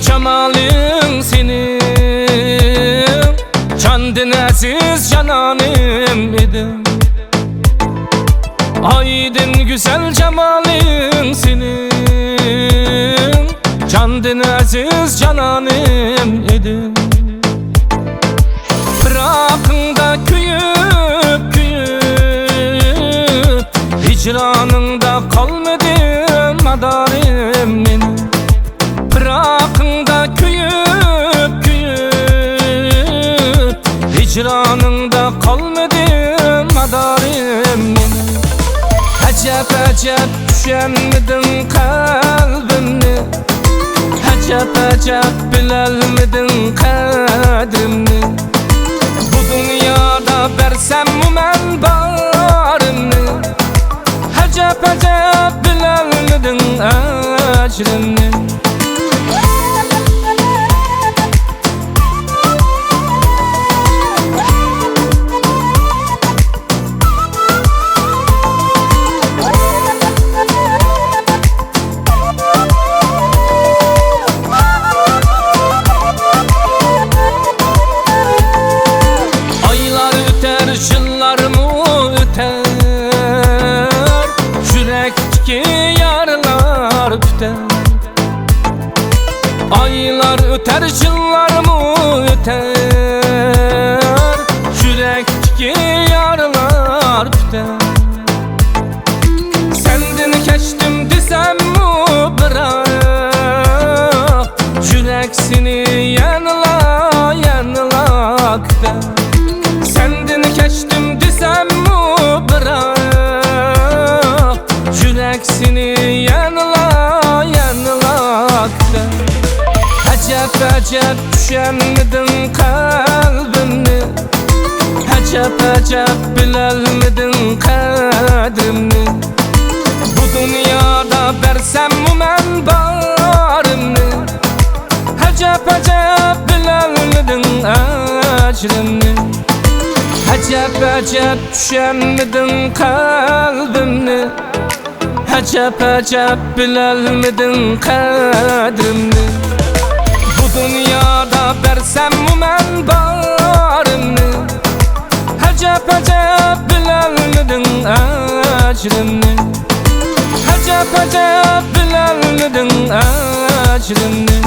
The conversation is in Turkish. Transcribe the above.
güzel cemalin senin, kendin aziz cananım idim. Aydın güzel cemalin senin, kendin aziz cananım idim. Bırakında küyüp küyüp, hicranında kalmadım madarım benim. Bırakında küyüp küyüp, hicranında kalmadım madarım benim. Acep acep düşenmedin kalbimni, acep acep bilelmedin kadrimni. Bu dünyada versem men barımni, acep acep bilelmedin ecrimni. Yıllarımı öter, yürekteki yaralar tüter. Aylar öter, yıllarımı öter, yürekteki yaralar tüter. Senden keçtim desem mi bırak, yürek seni yanıla yanıla gider. Senden keçtim desem mi bırak, yürek seni yanıla yanıla gider. Acep acep düşenmedin kalbimni, acep acep bilelmedin kadrimni. Bu dünyada versem men barımni, acep acep bilelmedin ecrimni. Acep acep düşenmedin kalbimni, acep acep bilelmedin kadrimni. Bu dünyada versem men barımni, acep acep bilelmedin ecrimni. Acep acep bilelmedin ecrimni.